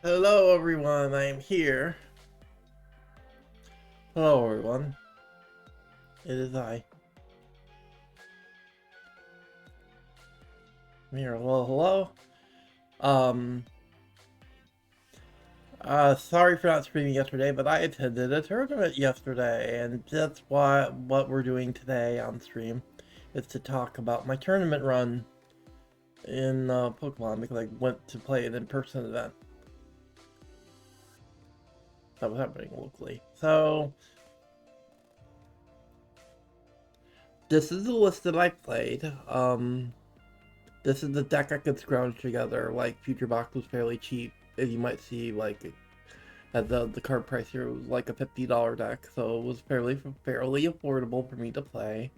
Hello everyone, I am here. Hello everyone. It is I. I'm here. Hello. Sorry for not streaming yesterday, but I attended a tournament yesterday, and that's what we're doing today on stream is to talk about my tournament run in Pokemon, because I went to play an in-person event that was happening locally. So this is the list that I played. This is the deck I could scrounge together. Like, Future Box was fairly cheap, as you might see. Like, at the card price here was like a $50 deck, so it was fairly affordable for me to play.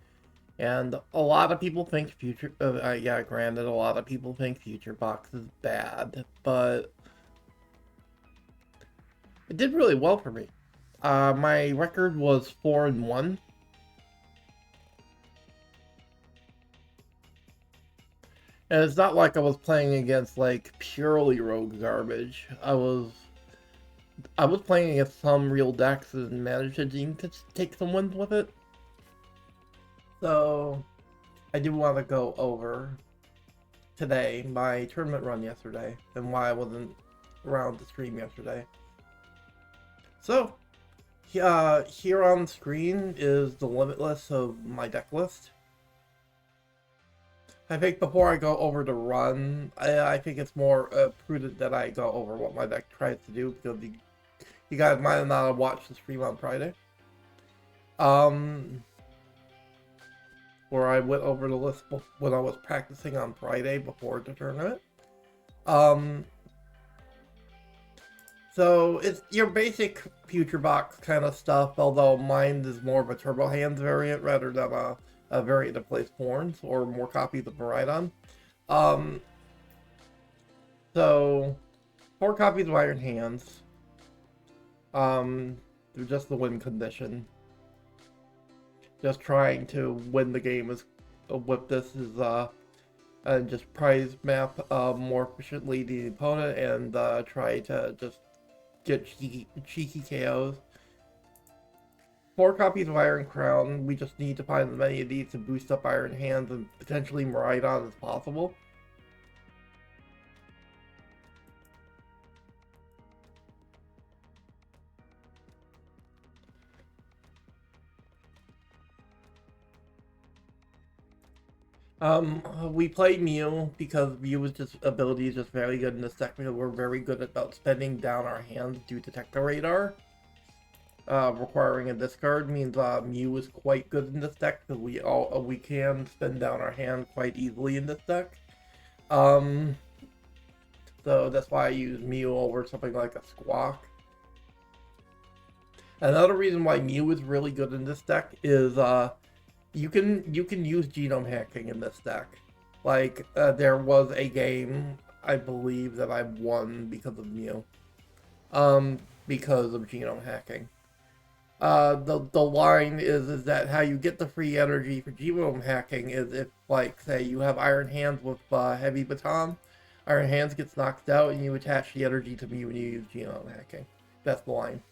And a lot of people think yeah, granted, a lot of people think Future Box is bad, but it did really well for me. My record was 4-1. And it's not like I was playing against, like, purely rogue garbage. I was playing against some real decks and managed to take some wins with it. So, I do want to go over today my tournament run yesterday and why I wasn't around to stream yesterday. So, here on the screen is the limit list of my deck list. I think before I go over the run, I think it's more prudent that I go over what my deck tries to do, because you guys might have not watched the stream on Friday. Where I went over the list when I was practicing on Friday before the tournament. So it's your basic Future Box kind of stuff, although mine is more of a Turbo Hands variant rather than a variant that plays Horns or more copies of Miraidon. So 4 copies of Iron Hands. They're just the win condition. Just trying to win the game with this is and just prize map more efficiently the opponent and try to just get cheeky KOs. 4 copies of Iron Crown. We just need to find as many of these to boost up Iron Hands and potentially Miraidon as possible. We played Mew because Mew's ability is just very good in this deck, because we're very good about spending down our hands due to Techno Radar. Requiring a discard means Mew is quite good in this deck, because we can spend down our hand quite easily in this deck. So that's why I use Mew over something like a Squawk. Another reason why Mew is really good in this deck is you can use genome hacking in this deck. Like, there was a game, I believe, that I won because of Mew. Because of genome hacking. The line is that how you get the free energy for genome hacking is if, like, say you have Iron Hands with Heavy Baton, Iron Hands gets knocked out and you attach the energy to Mew when you use genome hacking. That's the line.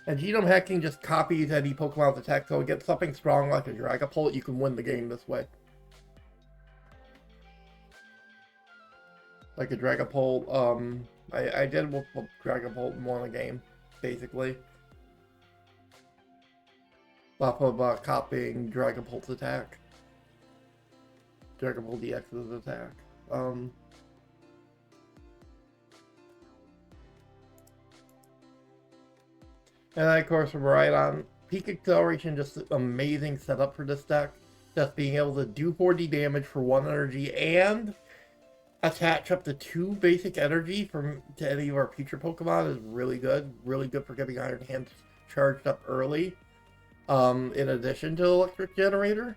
And genome hacking just copies any Pokemon's attack, so it gets something strong like a Dragapult, you can win the game this way. Like a Dragapult, I did with Dragapult and won a game, basically. Off of copying Dragapult's attack. Dragapult DX's attack. And of course, Miraidon, Peak Acceleration, just an amazing setup for this deck. Just being able to do 40 damage for 1 energy and attach up to 2 basic energy to any of our future Pokemon is really good. Really good for getting Iron Hands charged up early. In addition to Electric Generator.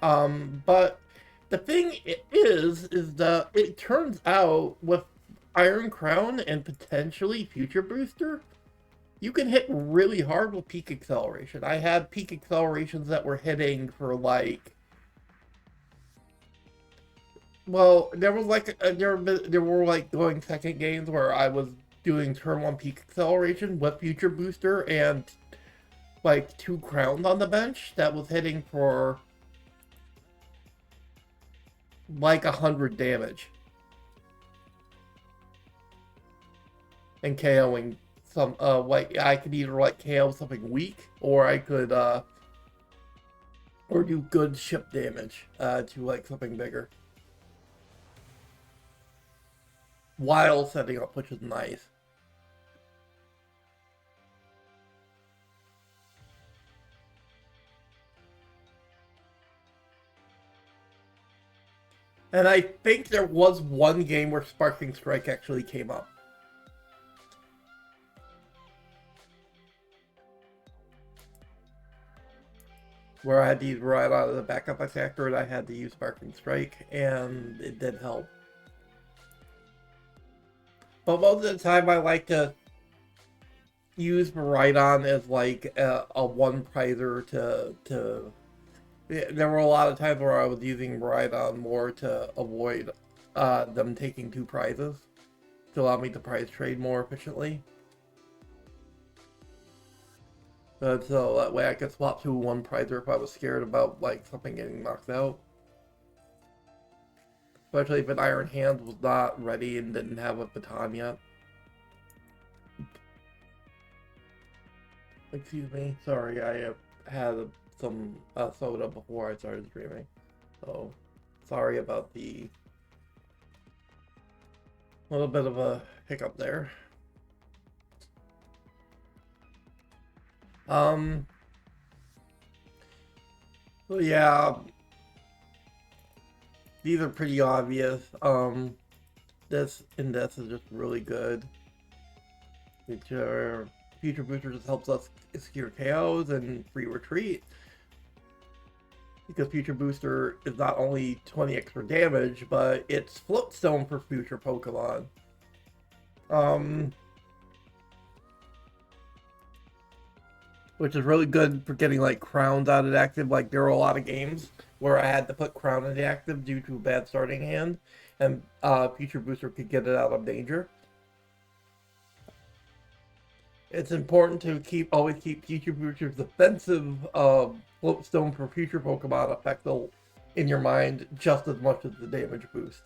But the thing is that it turns out with Iron Crown and potentially Future Booster, you can hit really hard with Peak Acceleration. I had Peak Accelerations that were hitting for like Well, there was like there were like going second games where I was doing turn one peak acceleration with Future Booster and like 2 crowns on the bench that was hitting for like 100 damage and KOing some like I could either like KO something weak or I could or do good ship damage to like something bigger while setting up, which is nice. And I think there was one game where Sparking Strike actually came up. Where I had to ride out of the backup attacker and I had to use Sparking Strike, and it did help. But most of the time I like to use Miraidon as like a one prizer to... There were a lot of times where I was using Miraidon more to avoid them taking 2 prizes to allow me to prize trade more efficiently. So that way I could swap to one prizer if I was scared about like something getting knocked out. Especially if an Iron Hand was not ready and didn't have a baton yet. Excuse me, sorry, I had some soda before I started streaming. So, sorry about the little bit of a hiccup there. Well, yeah, these are pretty obvious. This index is just really good. Future Booster just helps us secure KOs and free retreat. Because Future Booster is not only 20 extra damage, but it's Floatstone for future Pokemon. Which is really good for getting like crowns out of active. Like there were a lot of games where I had to put crown in the active due to a bad starting hand, and Future Booster could get it out of danger. It's important to always keep Future Booster's defensive Floatstone for future Pokemon effective in your mind just as much as the damage boost.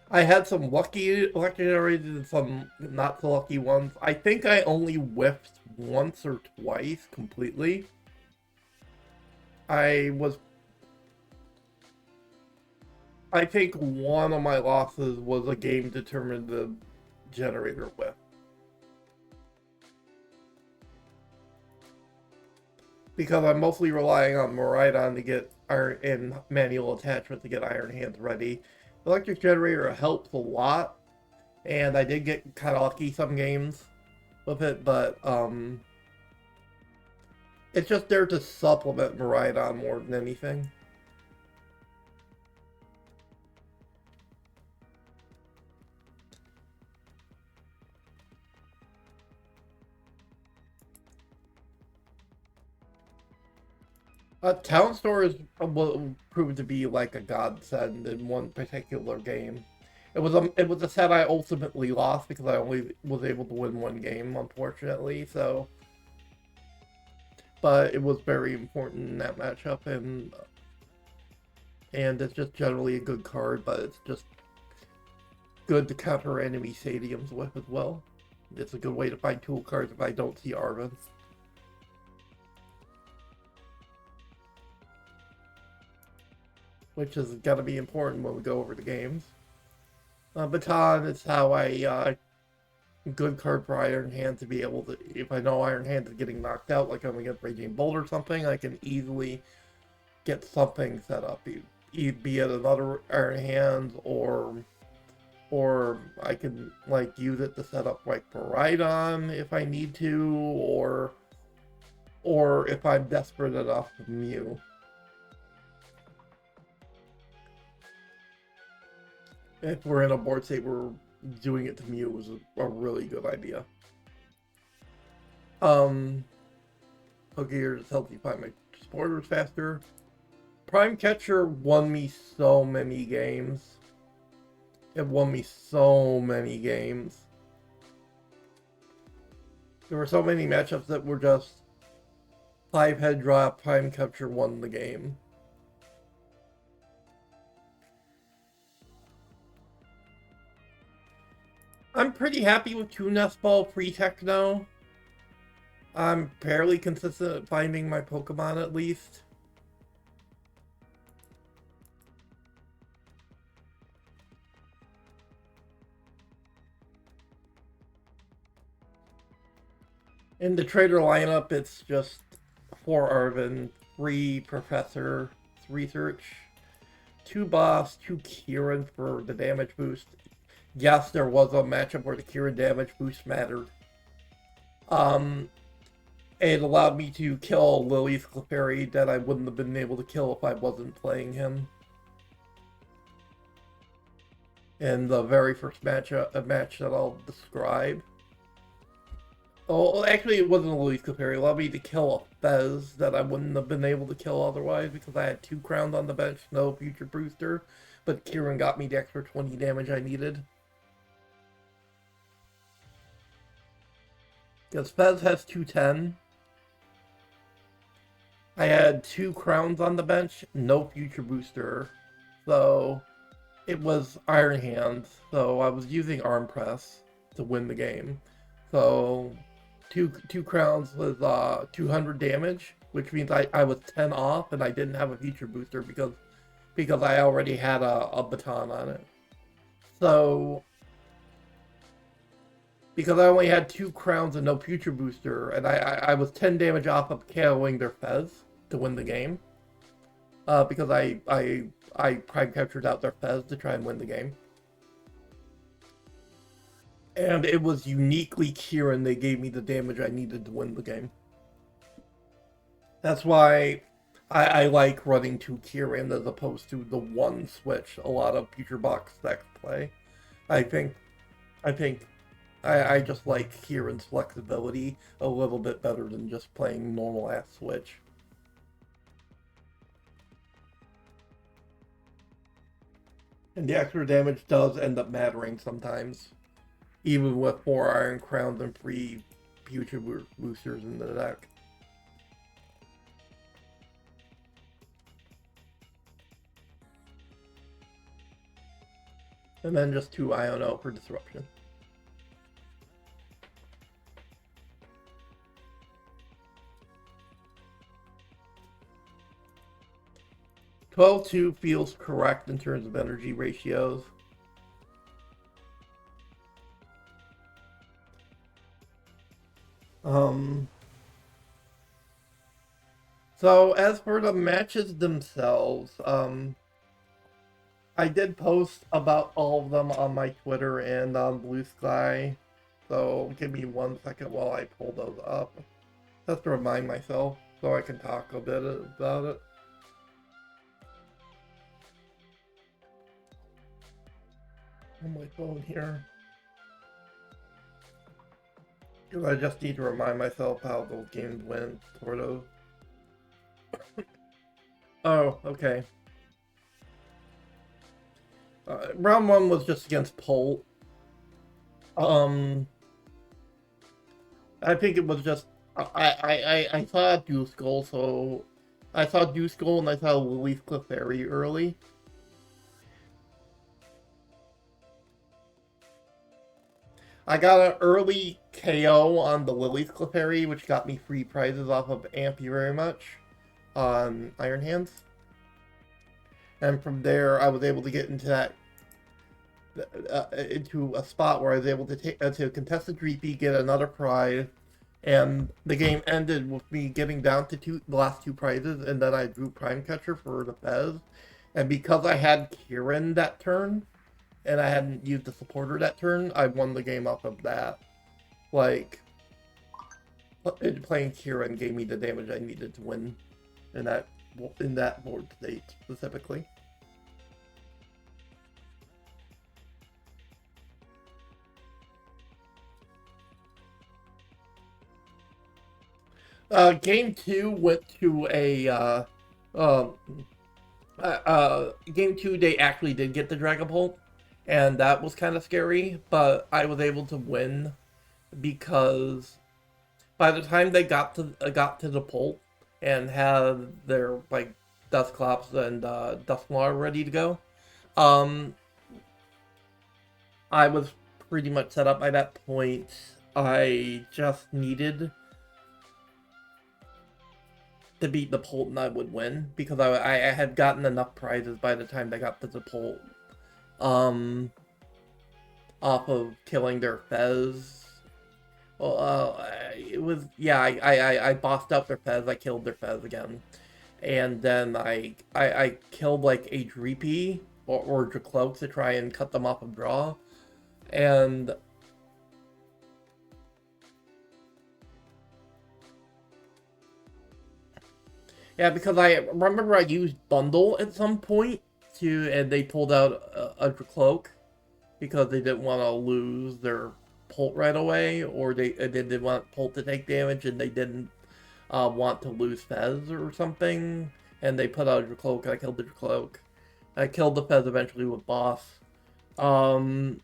I had some lucky Electric Generators and some not so lucky ones. I think I only whiffed once or twice completely. I think one of my losses was a game determined the generator whiff. Because I'm mostly relying on Miraidon to get iron and manual attachment to get Iron Hands ready. Electric Generator helps a lot, and I did get kind of lucky some games with it, but it's just there to supplement Miraidon more than anything. Town Store is will prove to be like a godsend in one particular game. It was a set I ultimately lost because I only was able to win one game, unfortunately. So, but it was very important in that matchup, and it's just generally a good card. But it's just good to counter enemy stadiums with as well. It's a good way to find tool cards if I don't see Arven. Which is going to be important when we go over the games. Baton is how I good card for Iron Hand to be able to, if I know Iron Hand is getting knocked out, like I'm against Raging Bolt or something, I can easily get something set up, be it another Iron Hand, or I can like use it to set up like Miraidon if I need to, or if I'm desperate enough with Mew. If we're in a board state where doing it to Mew was a really good idea. Pokégear just helps you find my supporters faster. Prime Catcher won me so many games. It won me so many games. There were so many matchups that were just 5-head drop, Prime Catcher won the game. I'm pretty happy with 2 Nest Ball pre-Techno. I'm fairly consistent at finding my Pokemon at least. In the trader lineup, it's just 4 Arven, 3 Professor, 3 Research, 2 Boss, 2 Kieran for the damage boost. Yes, there was a matchup where the Kieran damage boost mattered. It allowed me to kill Lily's Clefairy that I wouldn't have been able to kill if I wasn't playing him. In the very first match, a match that I'll describe. Oh, actually, it wasn't a Lily's Clefairy. It allowed me to kill a Fez that I wouldn't have been able to kill otherwise because I had 2 crowns on the bench, no future booster. But Kieran got me the extra 20 damage I needed. Because Fez has 210. I had 2 crowns on the bench, no future booster. So it was Iron Hands. So I was using Arm Press to win the game. So two crowns was 200 damage, which means I was 10 off and I didn't have a future booster because I already had a baton on it. So because I only had 2 crowns and no future booster, and I was 10 damage off of KOing their Fez to win the game. Because I Prime Captured out their Fez to try and win the game. And it was uniquely Kieran they gave me the damage I needed to win the game. That's why I like running 2 Kieran as opposed to the 1 switch a lot of future box decks play. I just like Kieran's flexibility a little bit better than just playing normal ass switch. And the extra damage does end up mattering sometimes, even with 4 Iron Crowns and 3 future boosters in the deck. And then just 2 Iono for disruption. $12-2 feels correct in terms of energy ratios. So as for the matches themselves, I did post about all of them on my Twitter and on Blue Sky. So give me 1 second while I pull those up. Just to remind myself so I can talk a bit about it. On my phone here. Because I just need to remind myself how those games went, sort of. Oh, okay. Round 1 was just against Polt. I think it was just I saw Deuce Goal, so I saw Deuce Goal and I saw Lily's Clefairy early. I got an early KO on the Lily's Clefairy, which got me free prizes off of Amp You Very Much on Iron Hands. And from there, I was able to get into that into a spot where I was able to take to contest the Dreepy, get another prize, and the game ended with me getting down to the last 2 prizes, and then I drew Prime Catcher for the Fez. And because I had Kieran that turn, and I hadn't used the supporter that turn, I won the game off of that. Like, playing Kieran gave me the damage I needed to win in that board state specifically. Game 2 went to a, Game 2 they actually did get the Dragapult, and that was kind of scary, but I was able to win because by the time they got to the Pult and had their, like, Dusclops and, Dusknoir ready to go, I was pretty much set up by that point. I just needed to beat the Pult and I would win, because I had gotten enough prizes by the time they got to the Pult. Off of killing their Fez. Well, it was, yeah, I bossed up their Fez, I killed their Fez again. And then I killed, like, a Dreepy or Dracloak to try and cut them off of draw. And yeah, because I remember I used Bundle at some point and they pulled out a Dracloak because they didn't want to lose their Pult right away, or they didn't want Pult to take damage, and they didn't want to lose Fez or something, and they put out a Dracloak, and I killed the Dracloak. I killed the Fez eventually with Boss. So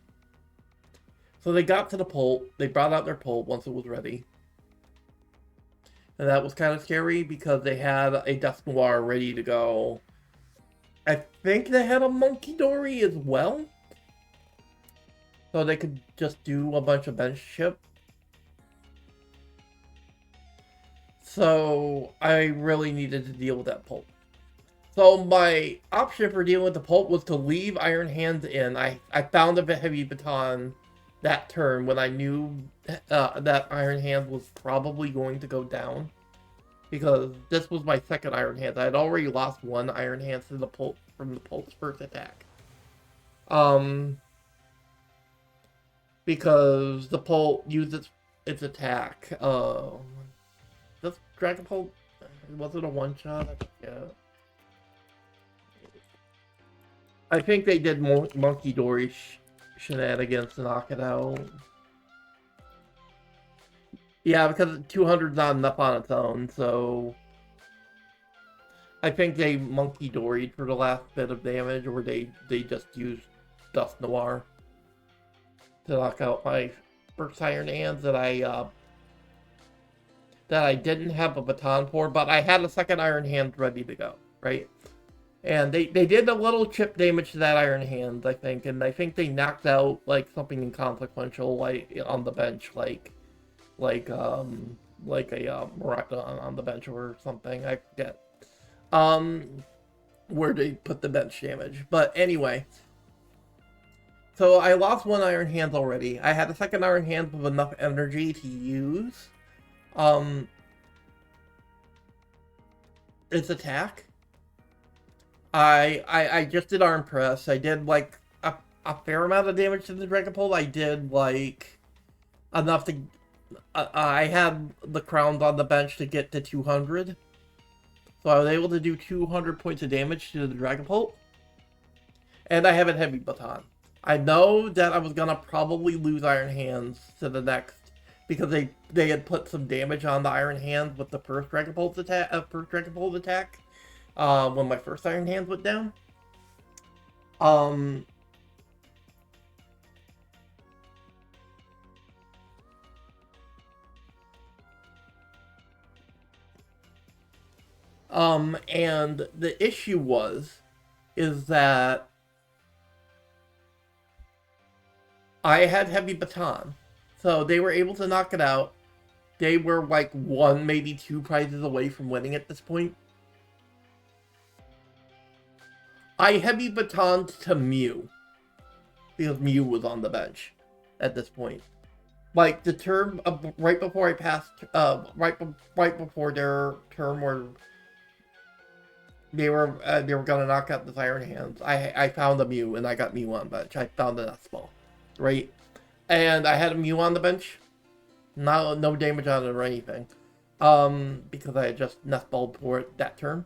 they got to the Pult, they brought out their Pult once it was ready. And that was kind of scary because they had a Dusknoir ready to go. I think they had a Monkey Dory as well. So they could just do a bunch of bench chip. So I really needed to deal with that Pult. So my option for dealing with the Pult was to leave Iron Hands in. I found a Heavy Baton that turn when I knew that Iron Hands was probably going to go down. Because this was my second Iron Hands. I had already lost one Iron Hands to the Pult from the Pult's first attack. Because the Pult used its attack. This Dragapult, was it a one-shot? Yeah. I think they did Monkey Dory shenanigans to knock it out. Yeah, because 200's not enough on its own, so I think they Monkey Doried for the last bit of damage, or they just used Dusknoir to knock out my first Iron Hands that I didn't have a baton for, but I had a second Iron Hand ready to go, right? And they did a little chip damage to that Iron Hand, I think, and I think they knocked out, like, something inconsequential, like, on the bench, like a Miraidon on the bench or something, I forget. Where they put the bench damage. But anyway. So I lost one Iron Hands already. I had a second Iron Hands with enough energy to use its attack. I just did Arm Press. I did, like, a fair amount of damage to the Dragapult. I did, like, enough to... I had the crowns on the bench to get to 200. So I was able to do 200 points of damage to the Dragapult. And I have a Heavy Baton. I know that I was gonna probably lose Iron Hands to the next, because they had put some damage on the Iron Hands with the first Dragapult attack. When my first Iron Hands went down. And the issue is that I had Heavy Baton, so they were able to knock it out. They were like one, maybe two prizes away from winning at this point. I Heavy Batoned to Mew, because Mew was on the bench at this point. Like, the turn, right before I passed, right before their turn where they were gonna knock out this Iron Hands, I found a Mew, and I got Mew on bench. I found a Nest Ball, right? And I had a Mew on the bench. No damage on it or anything. Because I had just Nest Balled for it that turn.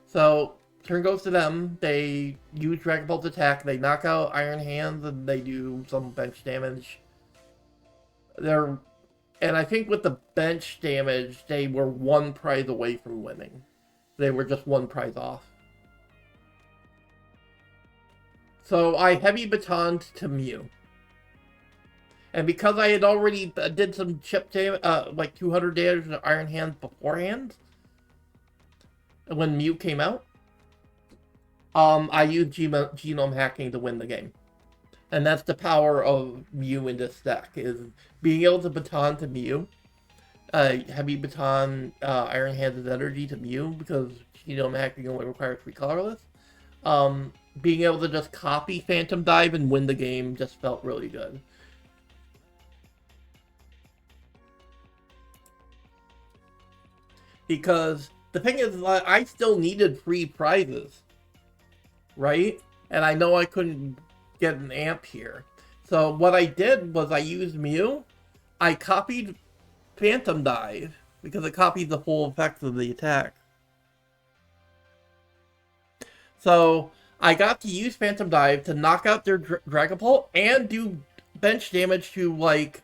So, turn goes to them. They use Dragapult's attack. They knock out Iron Hands, and they do some bench damage. Their And I think with the bench damage, they were one prize away from winning. They were just one prize off. So I Heavy Batoned to Mew. And because I had already did some chip damage, like 200 damage to Iron Hands beforehand, when Mew came out, I used genome hacking to win the game. And that's the power of Mew in this deck, is being able to baton to Mew. Heavy Baton Iron Hands' energy to Mew, because genome hacking only requires 3 colorless. Being able to just copy Phantom Dive and win the game just felt really good. Because the thing is, I still needed free prizes, right? And I know I couldn't get an amp here. So what I did was I used Mew. I copied Phantom Dive, because it copies the full effects of the attack. So I got to use Phantom Dive to knock out their Dragapult and do bench damage to, like,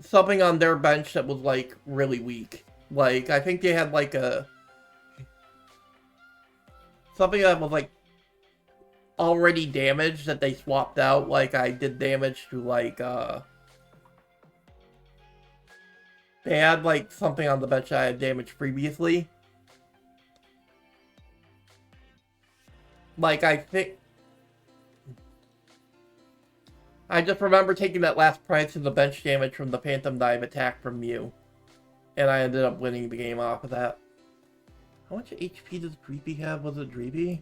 something on their bench that was, like, really weak. Like, I think they had, like, something that was, like, already damaged that they swapped out. Like, I did damage to, like, they had, like, something on the bench that I had damaged previously. Like, I think... I just remember taking that last prize to the bench damage from the Phantom Dive attack from Mew. And I ended up winning the game off of that. How much HP does Dreepy have? Was it Dreepy?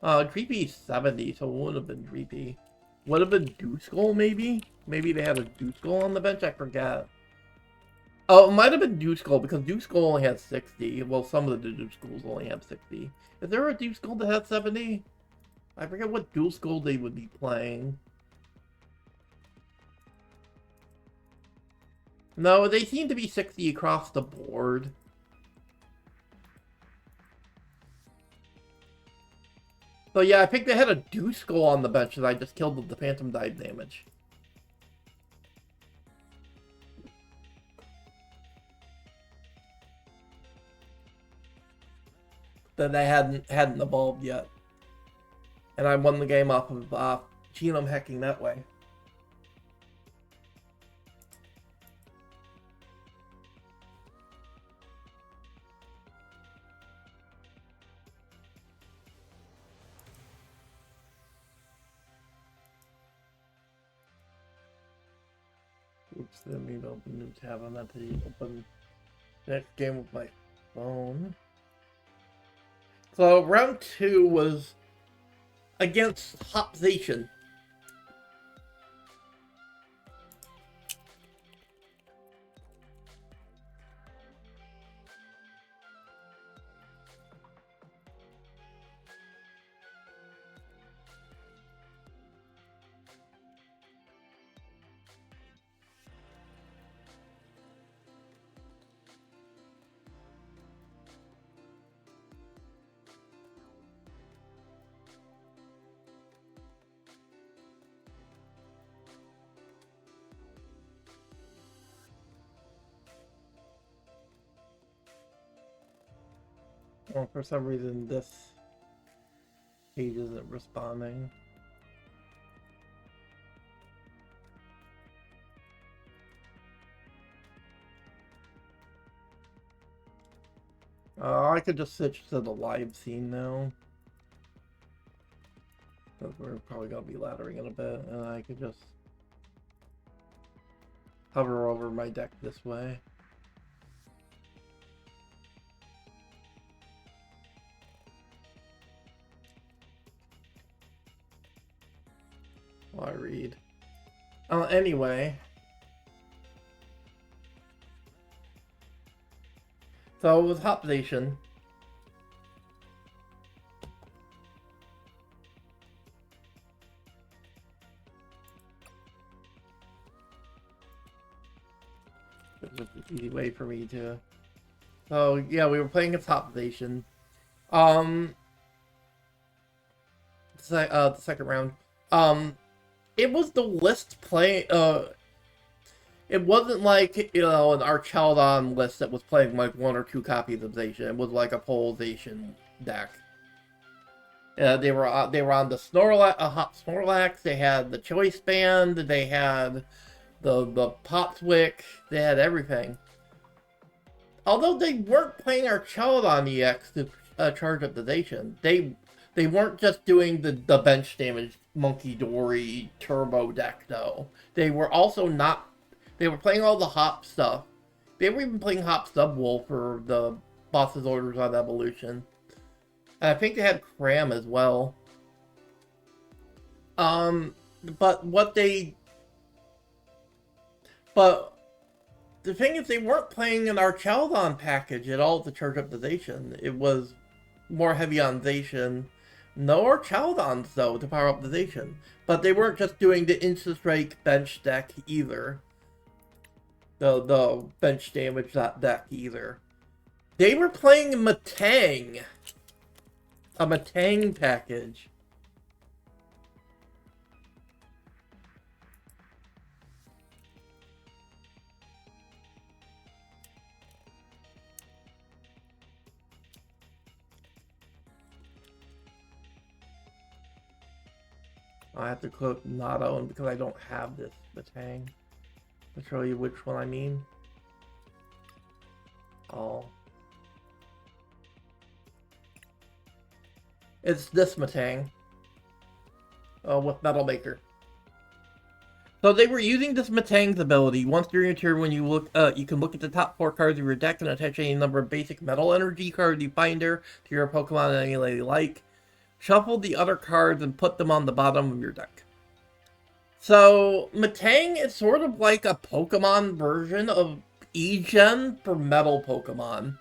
Dreepy's 70, so it would have been Dreepy. Would have been Dewskull, maybe? Maybe they had a Dewskull on the bench? I forget. Oh, it might have been Dewskull, because Dewskull only had 60. Well, some of the Dewskulls only have 60. Is there a Dewskull that had 70? I forget what Dewskull they would be playing. No, they seem to be 60 across the board. So yeah, I think they had a Dewskull on the bench that I just killed with the Phantom Dive damage. That they hadn't evolved yet. And I won the game off of genome hacking that way. Oops, didn't mean to open a new tab. I meant to open next game with my phone. So round 2 was against Hopzation. Well, for some reason this page isn't responding. I could just switch to the live scene now. Because we're probably going to be laddering in a bit, and I could just hover over my deck this way. While I read. Anyway. So with Hopzation, it's an easy way for me to. So yeah, we were playing against Hopzation. The second round. it was the list play. It wasn't like, you know, an Archeldon list that was playing like 1 or 2 copies of Zacian. It was like a full Zacian deck. They were on the Hot Snorlax. They had the Choice Band. They had the Popswick. They had everything. Although they weren't playing Archeldon EX to charge up the Zacian. They weren't just doing the bench damage Monkey Dory Turbo deck though. They were also not. They were playing all the Hop stuff. They were even playing Hop Subwool for the boss's orders on Evolution. And I think they had Cram as well. But the thing is, they weren't playing an Archeldon package at all to charge up the Zacian. It was more heavy on Zacian. No Archeldons, though, to power up the Zacian. But they weren't just doing the Insta-Strike bench deck either. The bench damage deck either. They were playing Matang. A Matang package. I have to click not own because I don't have this Matang to show you which one I mean. Oh. It's this Matang. With Metal Maker. So they were using this Matang's ability. Once during your turn, when you look, you can look at the top 4 cards of your deck and attach any number of basic Metal Energy cards you find there to your Pokemon in any way you like. Shuffle the other cards and put them on the bottom of your deck. So, Matang is sort of like a Pokemon version of E-Gen for Metal Pokemon.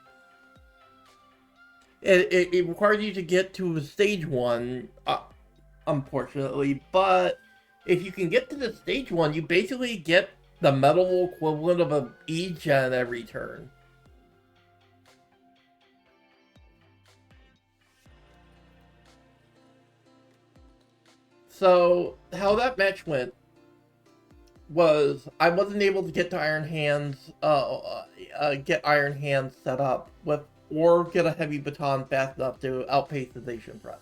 It requires you to get to stage 1, unfortunately, but if you can get to the stage 1, you basically get the Metal equivalent of an E-Gen every turn. So, how that match went was I wasn't able to get to Iron Hands, get Iron Hands set up with, or get a Heavy Baton fast enough to outpace the Zacian press.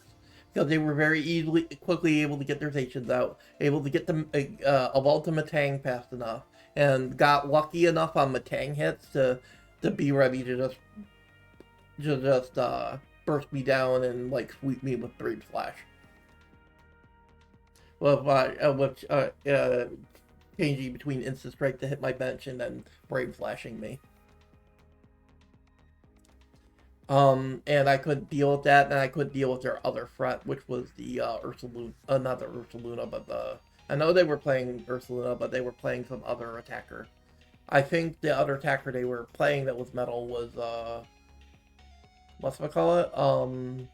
Because they were very quickly able to get their Zacians out, able to get them evolve to Matang fast enough, and got lucky enough on Matang hits to be ready to just burst me down and like sweep me with Brave Slash. Changing between Instant Strike to hit my bench and then Brave Flashing me. And I couldn't deal with that, and I couldn't deal with their other threat, which was the Ursaluna, not the Ursaluna, but I know they were playing Ursaluna, but they were playing some other attacker. I think the other attacker they were playing that was Metal was, whatchamacallit?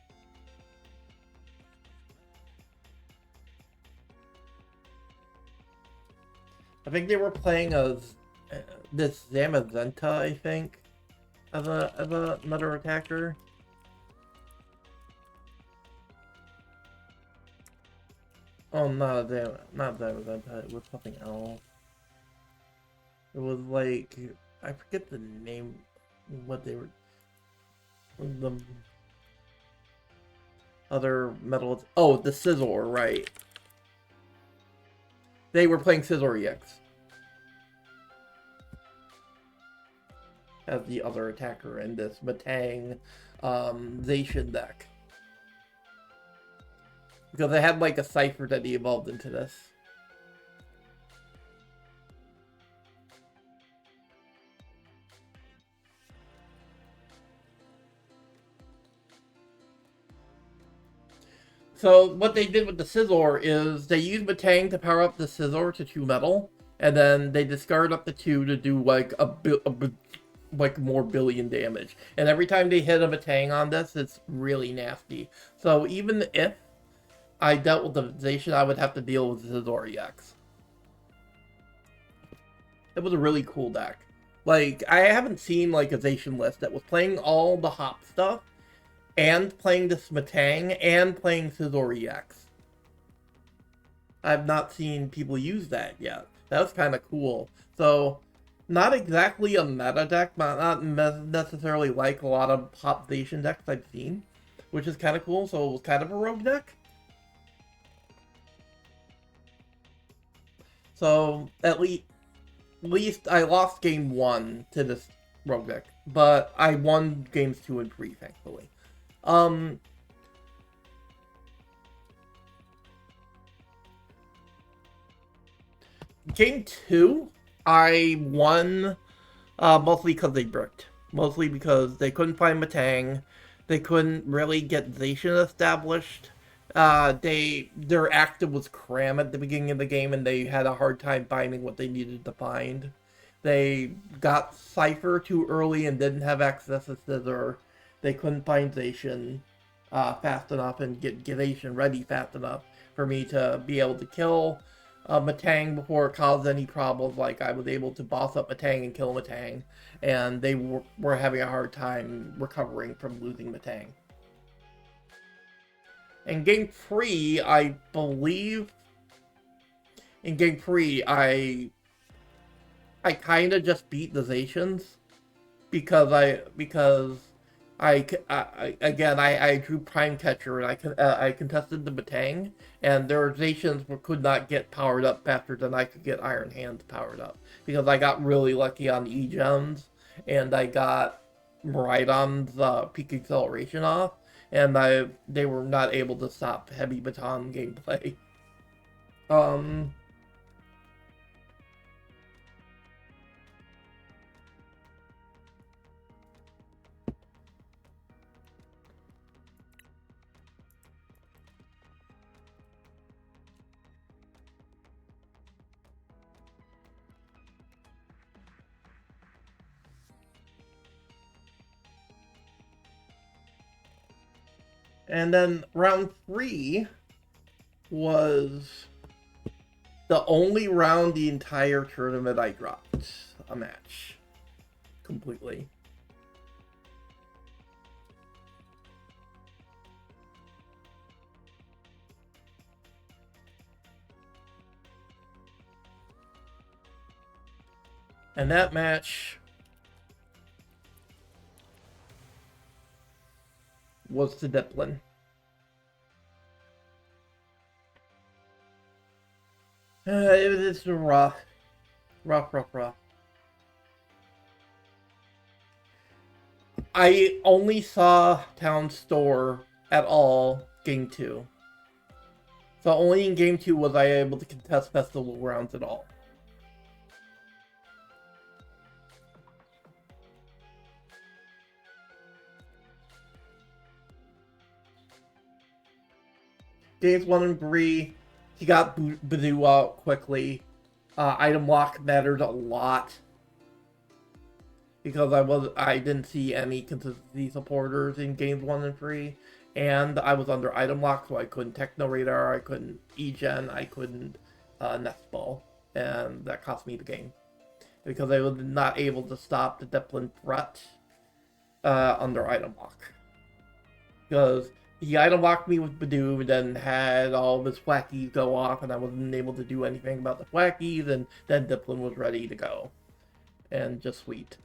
I think they were playing as this Zamazenta, I think, as another attacker. Oh, not Zamazenta. It was something else. It was like, I forget the name. What they were. The other metal. Oh, the Scizor, right? They were playing Scizor EX as the other attacker in this Matang Zacian deck. Because they had like a Cypher that he evolved into this. So what they did with the Scizor is they used Matang to power up the Scizor to 2 metal, and then they discard up the 2 to do like like more billion damage. And every time they hit a Matang on this, it's really nasty. So even if I dealt with the Zacian, I would have to deal with the Scizor EX. It was a really cool deck. Like, I haven't seen like a Zacian list that was playing all the Hop stuff, and playing this Matang, and playing Scizor EX. I've not seen people use that yet. That was kind of cool. So, not exactly a meta deck, not necessarily like a lot of population decks I've seen, which is kind of cool. So it was kind of a rogue deck. So at least I lost game 1 to this rogue deck, but I won games 2 and 3, thankfully. Game 2, I won mostly because they bricked. Mostly because they couldn't find Matang. They couldn't really get Zacian established. Their active was Cram at the beginning of the game, and they had a hard time finding what they needed to find. They got Cypher too early and didn't have access to Scissor. They couldn't find Zacian fast enough and get Zacian ready fast enough for me to be able to kill Matang before it caused any problems. Like, I was able to boss up Matang and kill Matang, and they were having a hard time recovering from losing Matang. In game 3, I believe, in game 3, I kind of just beat the Zacians because I drew Prime Catcher and I contested the Batang, and their Zacians could not get powered up faster than I could get Iron Hands powered up, because I got really lucky on E-Gems, and I got Miraidon's peak acceleration off, and they were not able to stop Heavy Baton gameplay. And then round 3 was the only round the entire tournament I dropped a match completely. And that match was to Diplin. It's rough. Rough. I only saw Town Store at all game 2. So only in game 2 was I able to contest festival rounds at all. Games 1 and 3, he got Badoo out quickly. Item lock mattered a lot, because I didn't see any consistency supporters in games 1 and 3, and I was under item lock, so I couldn't Techno Radar, I couldn't E-Gen, I couldn't Nest Ball, and that cost me the game, because I was not able to stop the Diplin threat under item lock. Because he item locked me with Badoo, and then had all of his Wackies go off, and I wasn't able to do anything about the Wackies, and then Diplin was ready to go. And just sweet.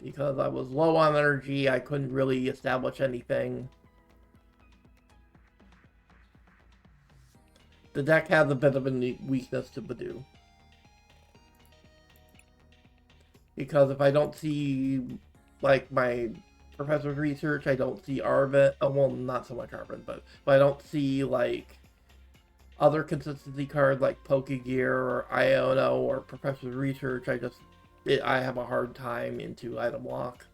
Because I was low on energy, I couldn't really establish anything. The deck has a bit of a weakness to Badoo. Because if I don't see, like, my Professor's Research, I don't see Arven, well, not so much Arven, but if I don't see, like, other consistency cards like Pokégear or Iono or Professor's Research, I have a hard time into item lock.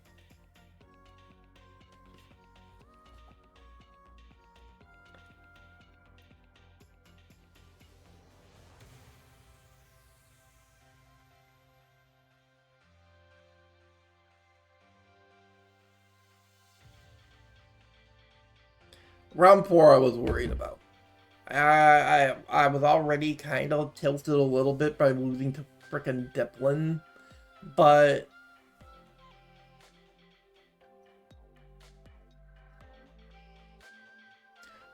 Round 4 I was worried about. I was already kind of tilted a little bit by losing to frickin' Diplin, but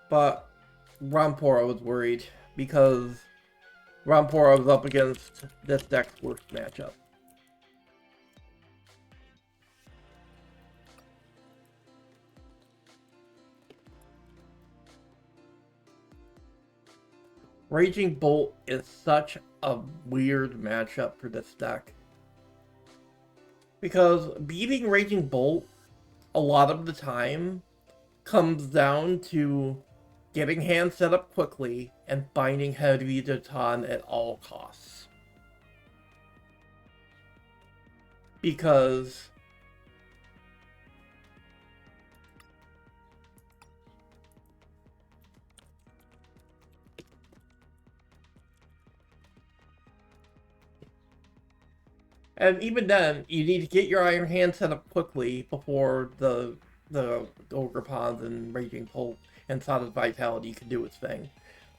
But Rampora was worried because Rampora was up against this deck's worst matchup. Raging Bolt is such a weird matchup for this deck. Because beating Raging Bolt a lot of the time comes down to getting hand set up quickly and binding Heavy Baton at all costs. Because and even then, you need to get your Iron Hand set up quickly before the Ogre Pawns and Raging Bolt and Sodded Vitality can do its thing.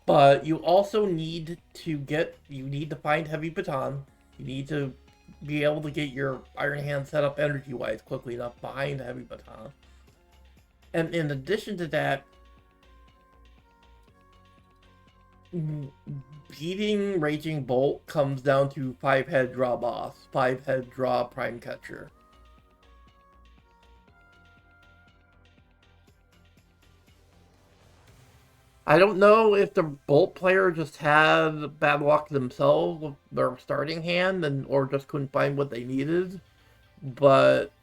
But you also need to find Heavy Baton. You need to be able to get your Iron Hand set up energy-wise quickly enough behind Heavy Baton. And in addition to that, beating Raging Bolt comes down to 5-head draw boss, 5-head draw Prime Catcher. I don't know if the Bolt player just had bad luck themselves with their starting hand or just couldn't find what they needed, but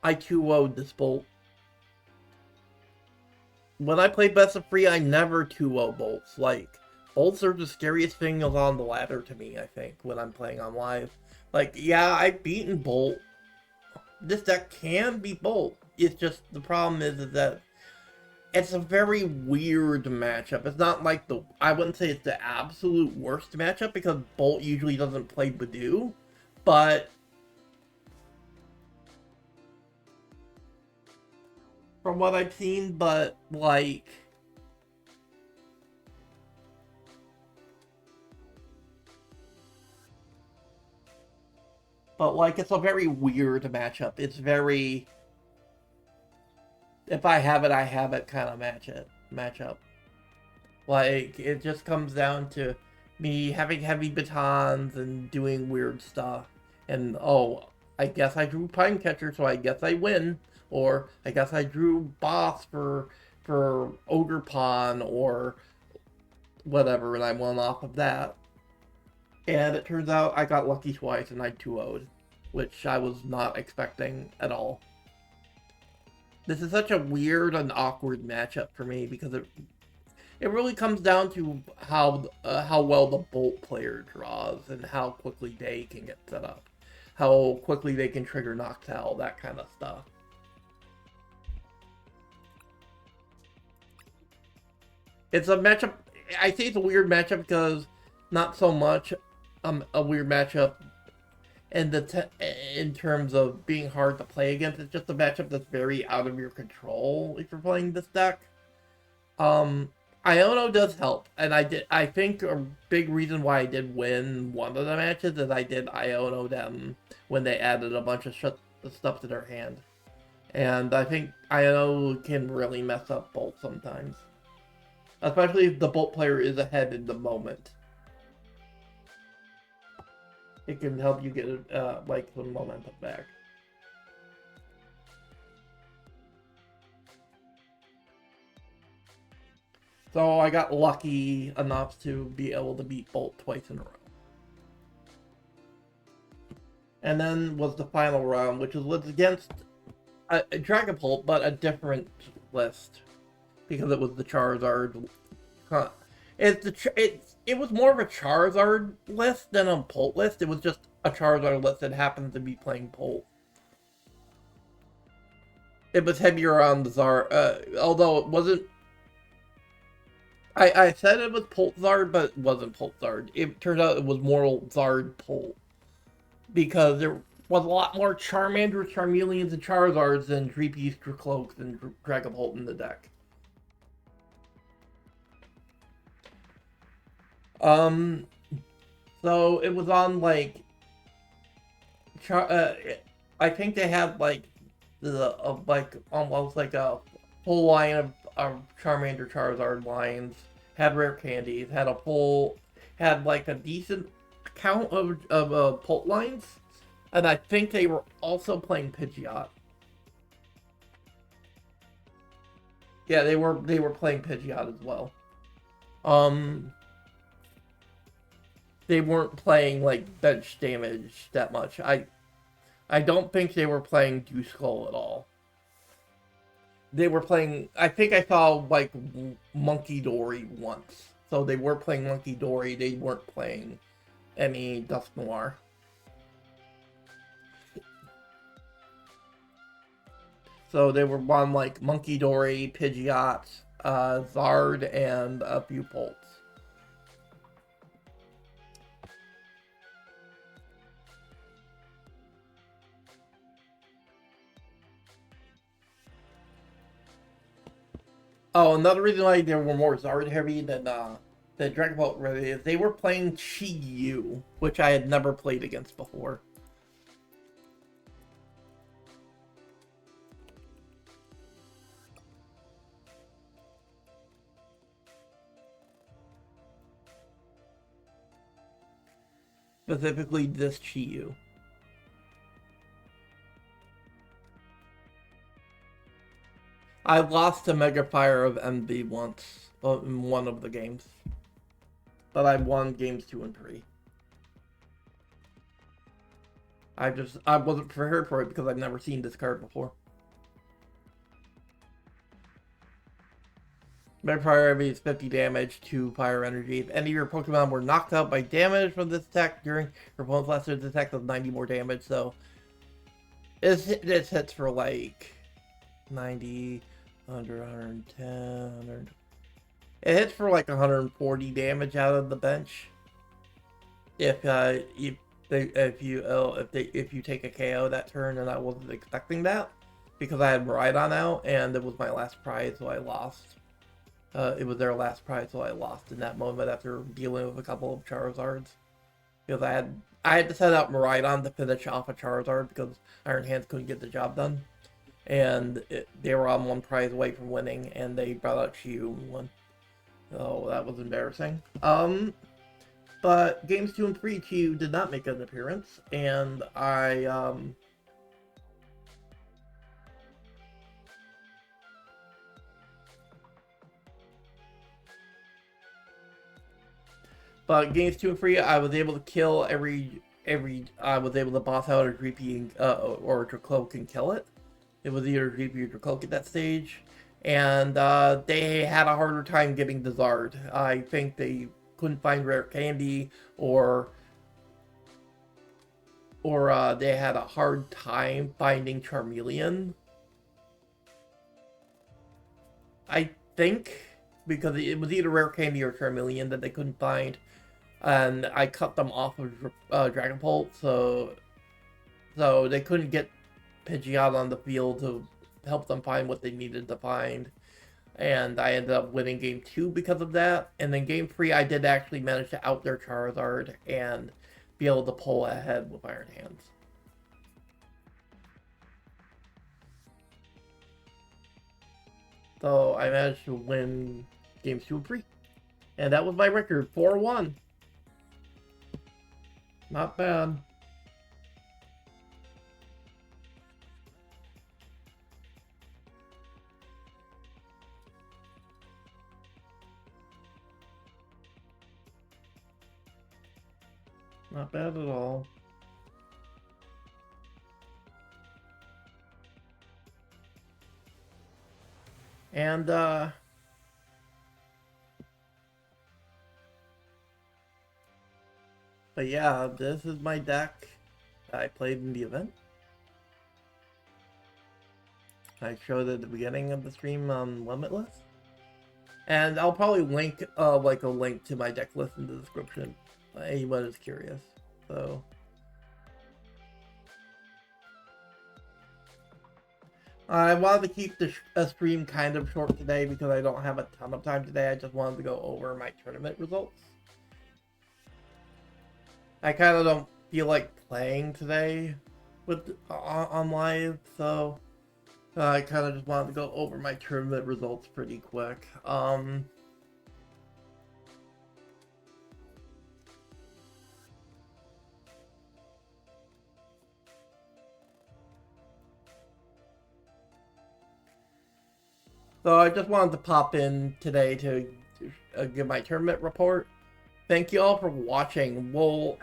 I 2-0'd this Bolt. When I play Best of 3, I never 2-0 Bolts. Like, Bolts are the scariest thing on the ladder to me, I think, when I'm playing on live. Like, yeah, I've beaten Bolt. This deck can beat Bolt. It's just, the problem is that it's a very weird matchup. It's not like I wouldn't say it's the absolute worst matchup, because Bolt usually doesn't play Badoo, but from what I've seen, but like, it's a very weird matchup. It's very, if I have it, I have it kind of matchup. Like, it just comes down to me having Heavy Batons and doing weird stuff. And, oh, I guess I drew Prime Catcher, so I guess I win. Or, I guess I drew Boss for Ogre Pawn, or whatever, and I won off of that. And it turns out I got lucky twice and I 2-0'd, which I was not expecting at all. This is such a weird and awkward matchup for me, because it really comes down to how well the Bolt player draws and how quickly they can get set up, how quickly they can trigger Noctowl, that kind of stuff. It's a matchup. I say it's a weird matchup because not so much a weird matchup in terms of being hard to play against. It's just a matchup that's very out of your control if you're playing this deck. Iono does help, and I think a big reason why I did win one of the matches is I did Iono them when they added a bunch of stuff to their hand. And I think Iono can really mess up Bolt sometimes, especially if the Bolt player is ahead in the moment. It can help you get like some momentum back. So I got lucky enough to be able to beat Bolt twice in a row. And then was the final round, which was against a Dragapult, but a different list, because it was the Charizard. It was more of a Charizard list than a Bolt list. It was just a Charizard list that happened to be playing Bolt. It was heavier on the Zard, although it wasn't. I said it was Bolt Zard, but it wasn't Bolt Zard. It turned out it was more Zard Bolt, because there was a lot more Charmanders, Charmeleons, and Charizards than Dreepies, Dracloaks, and Dragapult in the deck. So it was on like, I think they had like like almost like a whole line of Charmander, Charizard lines, had rare candies, had like a decent count of Pult lines, and I think they were also playing Pidgeot. Yeah, they were playing Pidgeot as well. They weren't playing like bench damage that much. I don't think they were playing Duskull at all. They were playing, I think I saw like Monkey Dory once. So they were playing Monkey Dory, they weren't playing any Dusknoir. So they were on like Monkey Dory, Pidgeot, Zard, and a few Pults. Oh, another reason why they were more Zard heavy than Dragon Ball really is they were playing Chi-Yu, which I had never played against before. Specifically this Chi-Yu. I lost to Mega Fire of MV once in one of the games. But I won games 2 and 3. I wasn't prepared for it because I've never seen this card before. Mega Fire MV is 50 damage to Fire Energy. If any of your Pokemon were knocked out by damage from this attack during your opponent's last turn, this attack does 90 more damage, so it hits for like 90, 100, 110, 100. It hits for like 140 damage out of the bench. If you take a KO that turn, and I wasn't expecting that because I had Miraidon out and it was my last prize, so I lost. It was their last prize, so I lost in that moment after dealing with a couple of Charizards. Because I had to set out Miraidon to finish off a Charizard because Iron Hands couldn't get the job done. And they were on one prize away from winning, and they brought out Chi-Yu and won. So that was embarrassing. But games 2 and 3, Chi-Yu did not make an appearance, and But games 2 and 3, I was able to kill I was able to boss out a Dreepy or a Dracloak and kill it. It was either Dreepy or Dracloak at that stage. And they had a harder time getting the Zard. I think they couldn't find rare candy, or they had a hard time finding Charmeleon. I think because it was either rare candy or Charmeleon that they couldn't find. And I cut them off of Dragon Bolt, so they couldn't get Pidgeot on the field to help them find what they needed to find. And I ended up winning game 2 because of that. And then game 3, I did actually manage to out their Charizard and be able to pull ahead with Iron Hands. So I managed to win games 2 and 3. And that was my record, 4-1. Not bad. Not bad at all. And, but yeah, this is my deck I played in the event. I showed at the beginning of the stream on Limitless. And I'll probably link, like a link to my deck list in the description. Anyone is curious, so. I wanted to keep the stream kind of short today because I don't have a ton of time today. I just wanted to go over my tournament results. I kind of don't feel like playing today with on live, so I kind of just wanted to go over my tournament results pretty quick. So I just wanted to pop in today to give my tournament report. Thank you all for watching. We'll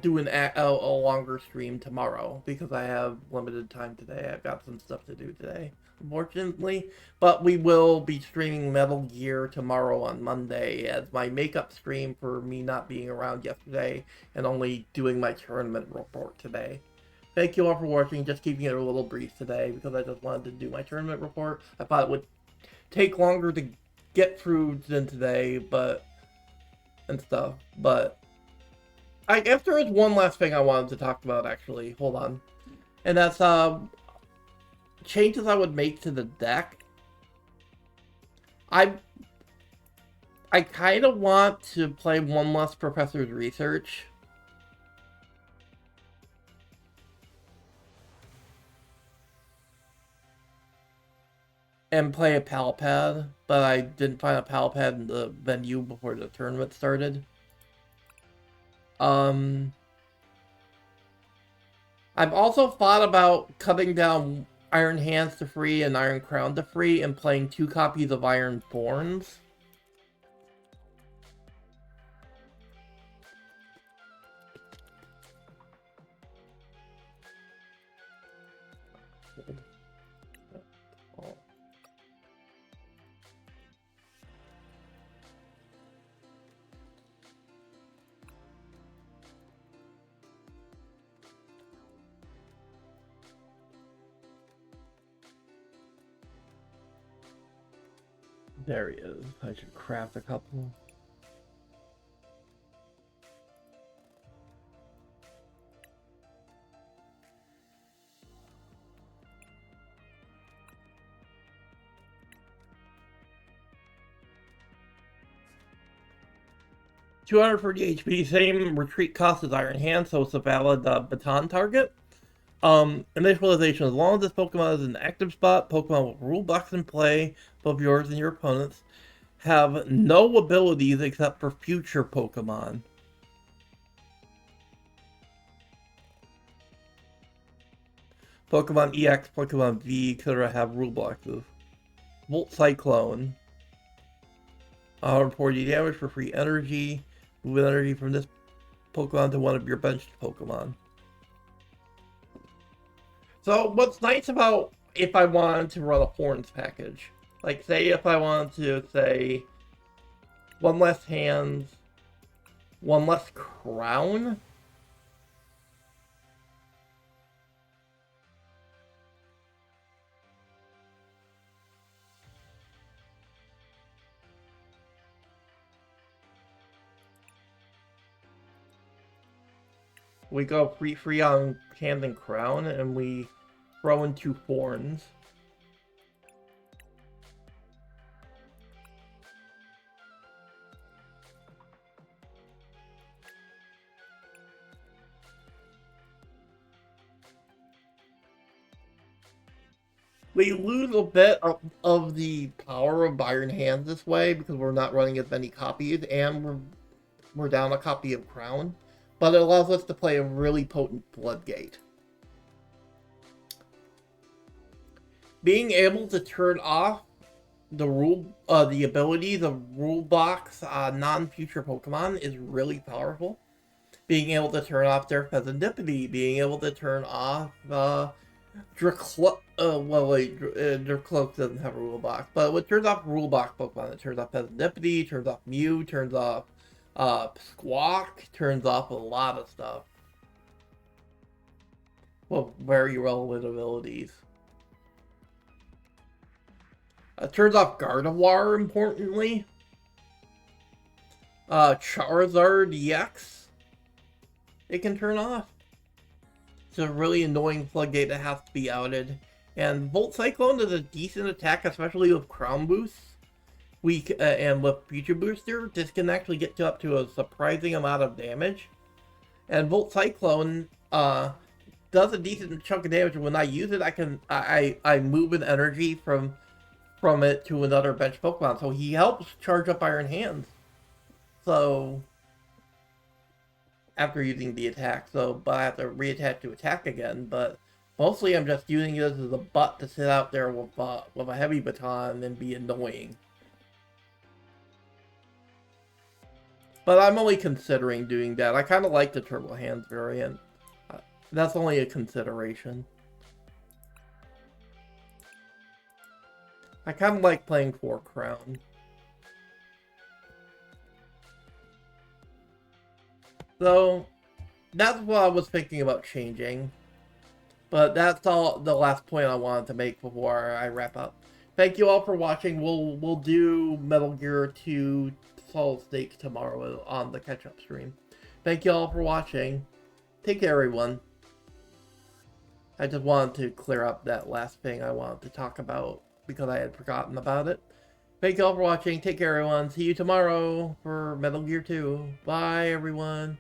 do a longer stream tomorrow because I have limited time today. I've got some stuff to do today, unfortunately. But we will be streaming Metal Gear tomorrow on Monday as my makeup stream for me not being around yesterday and only doing my tournament report today. Thank you all for watching. Just keeping it a little brief today because I just wanted to do my tournament report. I thought it would take longer to get through than today, and stuff, but I guess there is one last thing I wanted to talk about, actually. Hold on. And that's changes I would make to the deck. I kind of want to play one less Professor's Research. And play a PAL pad, but I didn't find a PAL pad in the venue before the tournament started. I've also thought about cutting down Iron Hands to free and Iron Crown to free and playing 2 copies of Iron Thorns. There he is. I should craft a couple. $240 HP, same retreat cost as Iron Hand, so it's a valid baton target. Initialization, as long as this Pokemon is in an active spot, Pokemon with rule blocks in play, both yours and your opponents, have no abilities except for future Pokemon. Pokemon EX, Pokemon V, etc. have rule blocks. Volt Cyclone. 40 damage for free energy. Move energy from this Pokemon to one of your benched Pokemon. So what's nice about if I wanted to run a Horns package, like say if I wanted to say 1 less hands, 1 less crown. We go free on hand and crown, and we throw in 2 thorns. We lose a bit of the power of Iron Hands this way because we're not running as many copies, and we're down a copy of Crown. But it allows us to play a really potent Floodgate. Being able to turn off the ability, the rule box, non-future Pokemon is really powerful. Being able to turn off their Fezandipiti, being able to turn off Dracloak doesn't have a rule box, but it turns off rule box Pokemon. It turns off Fezandipiti, turns off Mew, turns off Squawk, turns off a lot of stuff. Well, very relevant abilities. Turns off Gardevoir, importantly. Charizard EX. It can turn off. It's a really annoying Floodgate that has to be outed. And Volt Cyclone is a decent attack, especially with Crown Boosts. And with Future Booster, this can actually get up to a surprising amount of damage. And Volt Cyclone does a decent chunk of damage. When I use it, I move an energy from it to another bench Pokemon. So he helps charge up Iron Hands. So after using the attack, but I have to reattach to attack again. But mostly I'm just using it as a butt to sit out there with a Heavy Baton and be annoying. But I'm only considering doing that. I kind of like the Turbo Hands variant. That's only a consideration. I kind of like playing 4 Crown. So, that's what I was thinking about changing. But that's all the last point I wanted to make before I wrap up. Thank you all for watching. We'll do Metal Gear 2 Solid Snake tomorrow on the catch-up stream. Thank you all for watching. Take care, everyone. I just wanted to clear up that last thing I wanted to talk about because I had forgotten about it. Thank you all for watching. Take care, everyone. See you tomorrow for Metal Gear 2. Bye, everyone.